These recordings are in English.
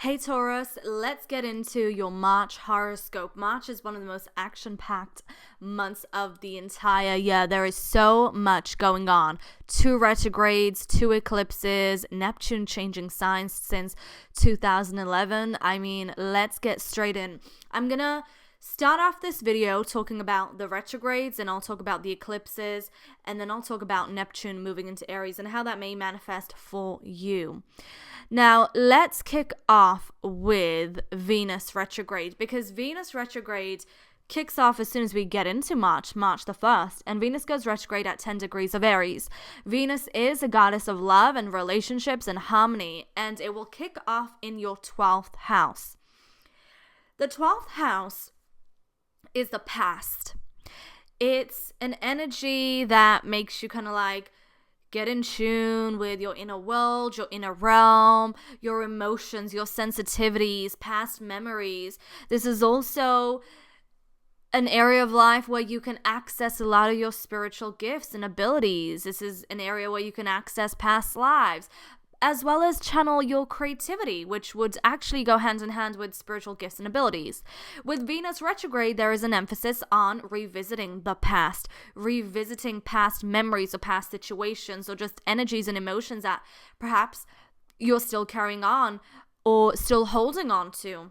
Hey Taurus, let's get into your March horoscope. March is one of the most action-packed months of the entire year. There is so much going on. 2 retrogrades, 2 eclipses, Neptune changing signs since 2011. Let's get straight in. I'm gonna start off this video talking about the retrogrades, and I'll talk about the eclipses, and then I'll talk about Neptune moving into Aries and how that may manifest for you. Now, let's kick off with Venus retrograde, because Venus retrograde kicks off as soon as we get into March the 1st, and Venus goes retrograde at 10 degrees of Aries. Venus is a goddess of love and relationships and harmony, and it will kick off in your 12th house. The 12th house is the past. It's an energy that makes you kind of like get in tune with your inner world, your inner realm, your emotions, your sensitivities, past memories. This is also an area of life where you can access a lot of your spiritual gifts and abilities. This is an area where you can access past lives, as well as channel your creativity, which would actually go hand in hand with spiritual gifts and abilities. With Venus retrograde, there is an emphasis on revisiting the past, revisiting past memories or past situations, or just energies and emotions that perhaps you're still carrying on or still holding on to.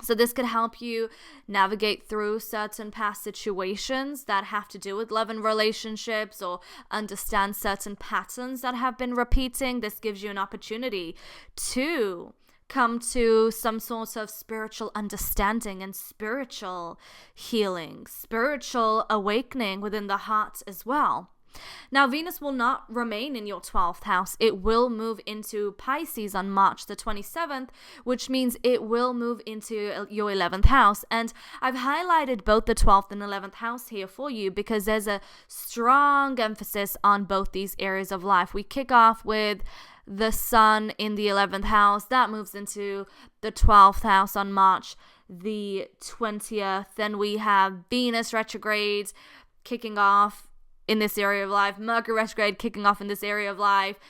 So this could help you navigate through certain past situations that have to do with love and relationships, or understand certain patterns that have been repeating. This gives you an opportunity to come to some sort of spiritual understanding and spiritual healing, spiritual awakening within the heart as well. Now, Venus will not remain in your 12th house. It will move into Pisces on March the 27th, which means it will move into your 11th house. And I've highlighted both the 12th and 11th house here for you because there's a strong emphasis on both these areas of life. We kick off with the sun in the 11th house. That moves into the 12th house on March the 20th. Then we have Venus retrograde kicking off in this area of life, Mercury retrograde kicking off in this area of life.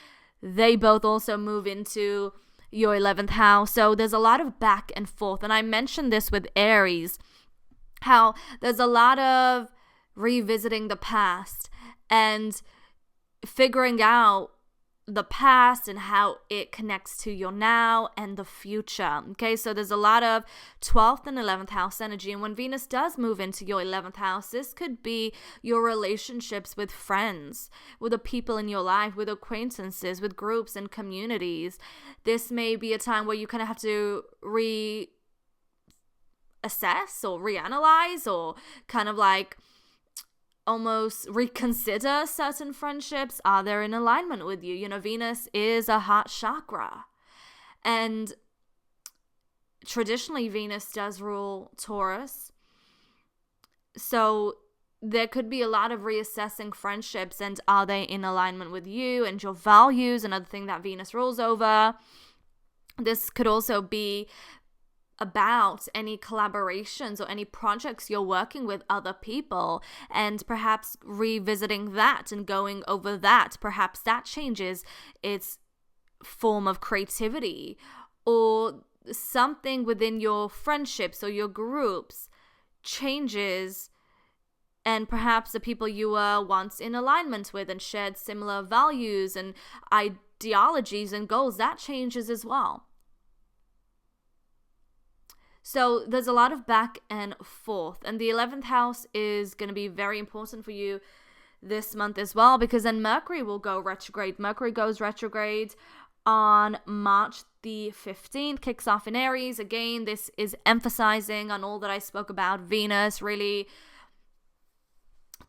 They both also move into your 11th house. So there's a lot of back and forth. And I mentioned this with Aries, how there's a lot of revisiting the past and figuring out the past and how it connects to your now and the future. Okay, so there's a lot of 12th and 11th house energy. And when Venus does move into your 11th house, this could be your relationships with friends, with the people in your life, with acquaintances, with groups and communities. This may be a time where you kind of have to reassess or reanalyze, or kind of like almost reconsider certain friendships. Are they in alignment with you? You know, Venus is a heart chakra, and traditionally Venus does rule Taurus. So there could be a lot of reassessing friendships, and are they in alignment with you and your values? Another thing that Venus rules over. This could also be about any collaborations or any projects you're working with other people, and perhaps revisiting that and going over that. Perhaps that changes its form of creativity, or something within your friendships or your groups changes, and perhaps the people you were once in alignment with and shared similar values and ideologies and goals, that changes as well. So there's a lot of back and forth, and the 11th house is going to be very important for you this month as well, because then Mercury will go retrograde. Mercury goes retrograde on March the 15th, kicks off in Aries. Again, this is emphasizing on all that I spoke about. Venus really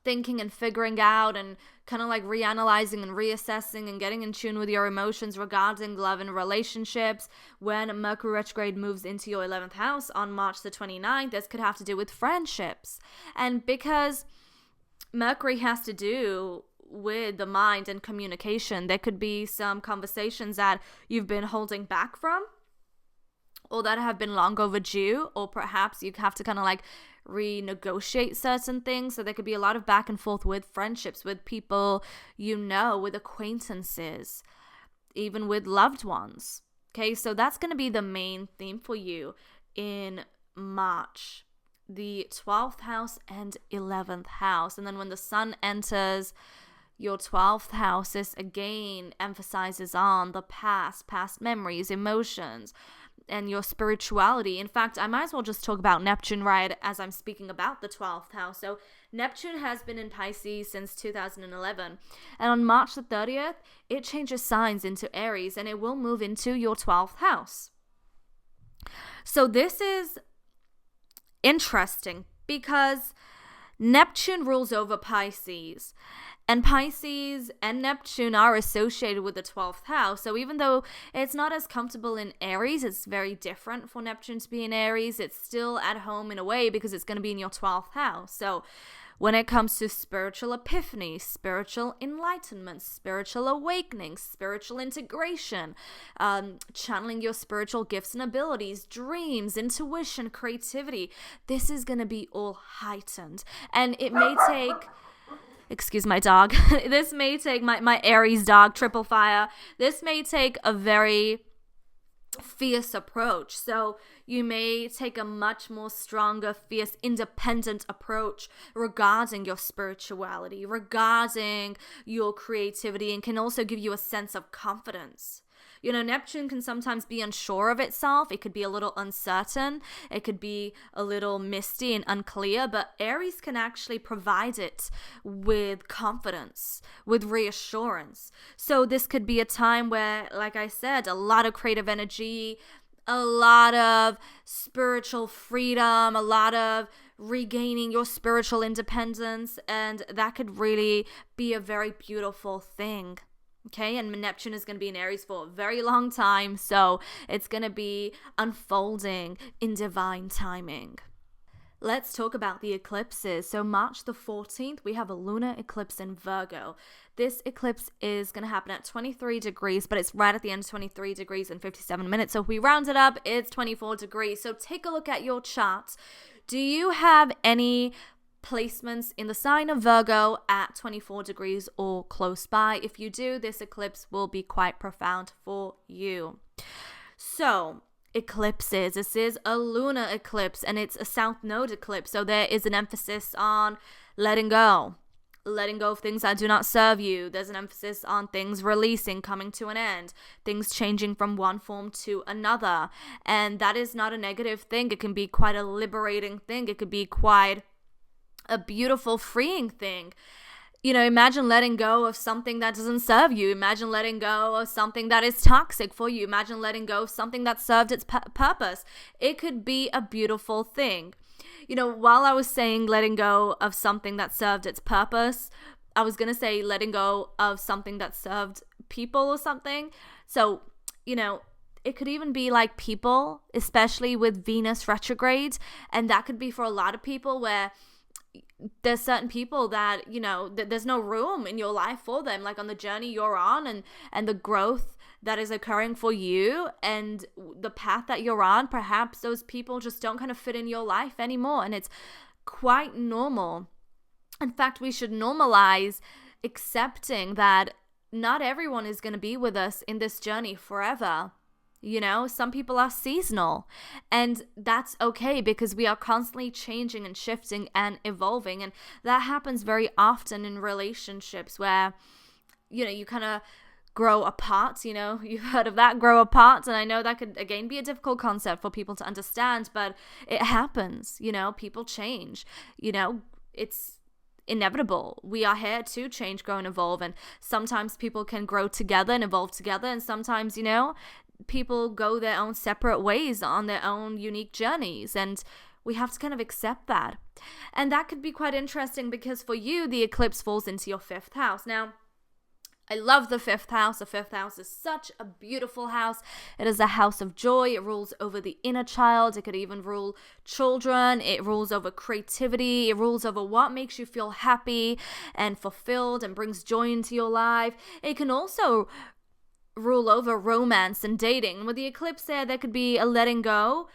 thinking and figuring out and kind of like reanalyzing and reassessing and getting in tune with your emotions regarding love and relationships. When Mercury retrograde moves into your 11th house on March the 29th, this could have to do with friendships. And because Mercury has to do with the mind and communication, there could be some conversations that you've been holding back from, or that have been long overdue, or perhaps you have to kind of like renegotiate certain things. So there could be a lot of back and forth with friendships, with people you know, with acquaintances, even with loved ones. Okay, so that's going to be the main theme for you in March. The 12th house and 11th house. And then when the sun enters your 12th house, this again emphasizes on the past memories, emotions, and your spirituality. In fact, I might as well just talk about Neptune right as I'm speaking about the 12th house. So Neptune has been in Pisces since 2011. And on March the 30th, it changes signs into Aries and it will move into your 12th house. So this is interesting because Neptune rules over Pisces. And Pisces and Neptune are associated with the 12th house. So even though it's not as comfortable in Aries, it's very different for Neptune to be in Aries. It's still at home in a way because it's going to be in your 12th house. So when it comes to spiritual epiphany, spiritual enlightenment, spiritual awakening, spiritual integration, channeling your spiritual gifts and abilities, dreams, intuition, creativity, this is going to be all heightened. And it may take... Excuse my dog. This may take my Aries dog, Triple Fire. This may take a very fierce approach. So you may take a much more stronger, fierce, independent approach regarding your spirituality, regarding your creativity, and can also give you a sense of confidence. You know, Neptune can sometimes be unsure of itself. It could be a little uncertain. It could be a little misty and unclear, but Aries can actually provide it with confidence, with reassurance. So this could be a time where, like I said, a lot of creative energy, a lot of spiritual freedom, a lot of regaining your spiritual independence, and that could really be a very beautiful thing. Okay, and Neptune is going to be in Aries for a very long time, so it's going to be unfolding in divine timing. Let's talk about the eclipses. So March the 14th, we have a lunar eclipse in Virgo. This eclipse is going to happen at 23 degrees, but it's right at the end of 23 degrees and 57 minutes. So if we round it up, it's 24 degrees. So take a look at your chart. Do you have any placements in the sign of Virgo at 24 degrees or close by? If you do, this eclipse will be quite profound for you. So eclipses, this is a lunar eclipse and it's a south node eclipse, so there is an emphasis on letting go of things that do not serve you. There's an emphasis on things releasing, coming to an end, things changing from one form to another, and that is not a negative thing. It can be quite a liberating thing. It could be quite a beautiful, freeing thing. You know, imagine letting go of something that doesn't serve you. Imagine letting go of something that is toxic for you. Imagine letting go of something that served its purpose. It could be a beautiful thing. You know, while I was saying letting go of something that served its purpose, I was going to say letting go of something that served people or something. So, you know, it could even be like people, especially with Venus retrograde. And that could be for a lot of people where there's certain people that, you know, there's no room in your life for them, like on the journey you're on and the growth that is occurring for you and the path that you're on. Perhaps those people just don't kind of fit in your life anymore, and it's quite normal. In fact, we should normalize accepting that not everyone is going to be with us in this journey forever. You know, some people are seasonal, and that's okay because we are constantly changing and shifting and evolving. And that happens very often in relationships where, you know, you kind of grow apart. You know, you've heard of that, grow apart. And I know that could, again, be a difficult concept for people to understand, but it happens. You know, people change. You know, it's inevitable. We are here to change, grow, and evolve. And sometimes people can grow together and evolve together. And sometimes, you know, people go their own separate ways on their own unique journeys, and we have to kind of accept that. And that could be quite interesting because for you, the eclipse falls into your 5th house. Now, I love the 5th house. The 5th house is such a beautiful house. It is a house of joy. It rules over the inner child. It could even rule children. It rules over creativity. It rules over what makes you feel happy and fulfilled and brings joy into your life. It can also rule over romance and dating. With the eclipse there could be a letting go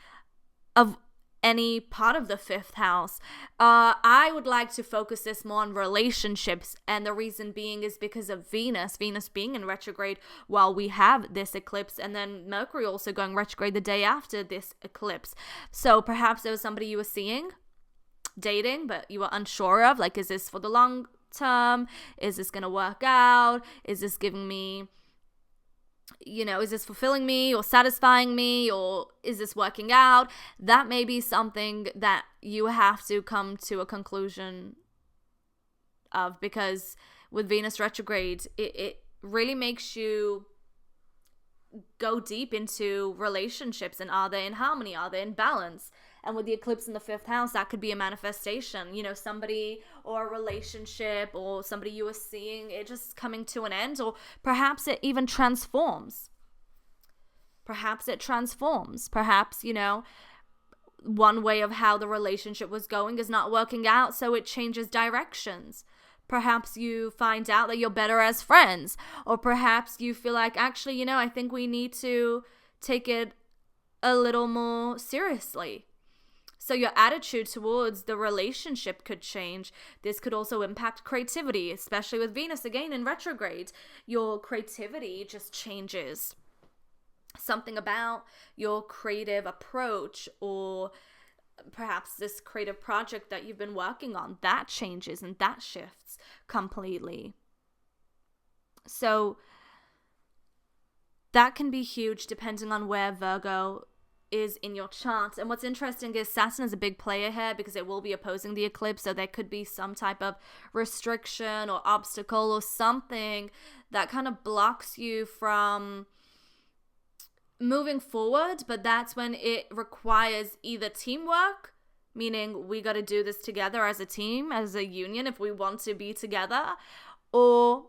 of any part of the fifth house. I would like to focus this more on relationships, and the reason being is because of Venus being in retrograde while we have this eclipse, and then Mercury also going retrograde the day after this eclipse. So perhaps there was somebody you were seeing, dating, but you were unsure of, like, is this for the long term? Is this gonna work out? Is this giving me, is this fulfilling me or satisfying me, or is this working out? That may be something that you have to come to a conclusion of, because with Venus retrograde, it really makes you go deep into relationships, and are they in harmony? Are they in balance? And with the eclipse in the fifth house, that could be a manifestation, somebody or a relationship or somebody you were seeing, it just coming to an end, or perhaps it even transforms. Perhaps, one way of how the relationship was going is not working out, so it changes directions. Perhaps you find out that you're better as friends, or perhaps you feel like, actually, I think we need to take it a little more seriously. So your attitude towards the relationship could change. This could also impact creativity, especially with Venus again in retrograde. Your creativity just changes. Something about your creative approach, or perhaps this creative project that you've been working on, that changes and that shifts completely. So that can be huge depending on where Virgo is in your chart. And what's interesting is Saturn is a big player here because it will be opposing the eclipse, so there could be some type of restriction or obstacle or something that kind of blocks you from moving forward. But that's when it requires either teamwork, meaning we got to do this together as a team, as a union, if we want to be together, or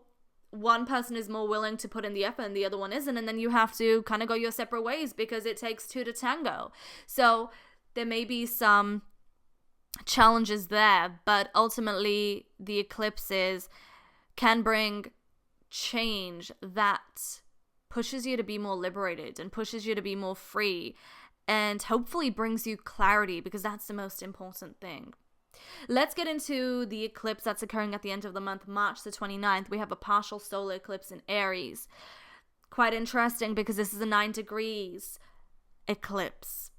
one person is more willing to put in the effort and the other one isn't, and then you have to kind of go your separate ways because it takes two to tango. So there may be some challenges there, but ultimately the eclipses can bring change that pushes you to be more liberated and pushes you to be more free, and hopefully brings you clarity, because that's the most important thing. Let's get into the eclipse that's occurring at the end of the month, March the 29th. We have a partial solar eclipse in Aries. Quite interesting because this is a 9 degrees eclipse.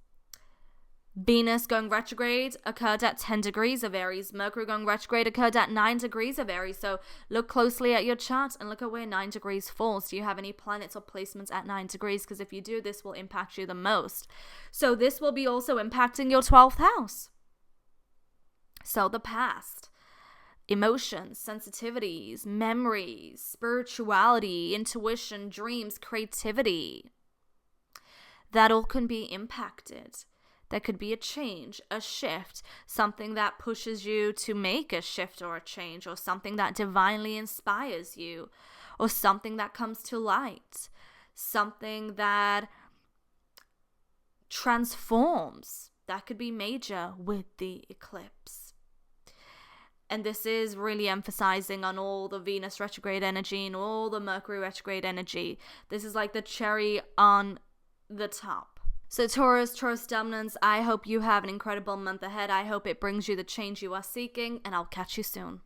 Venus going retrograde occurred at 10 degrees of Aries. Mercury going retrograde occurred at 9 degrees of Aries. So look closely at your chart and look at where 9 degrees falls. Do you have any planets or placements at 9 degrees? Because if you do, this will impact you the most. So this will be also impacting your 12th house. So the past, emotions, sensitivities, memories, spirituality, intuition, dreams, creativity, that all can be impacted. There could be a change, a shift, something that pushes you to make a shift or a change, or something that divinely inspires you, or something that comes to light, something that transforms. That could be major with the eclipse. And this is really emphasizing on all the Venus retrograde energy and all the Mercury retrograde energy. This is like the cherry on the top. So Taurus dominance, I hope you have an incredible month ahead. I hope it brings you the change you are seeking, and I'll catch you soon.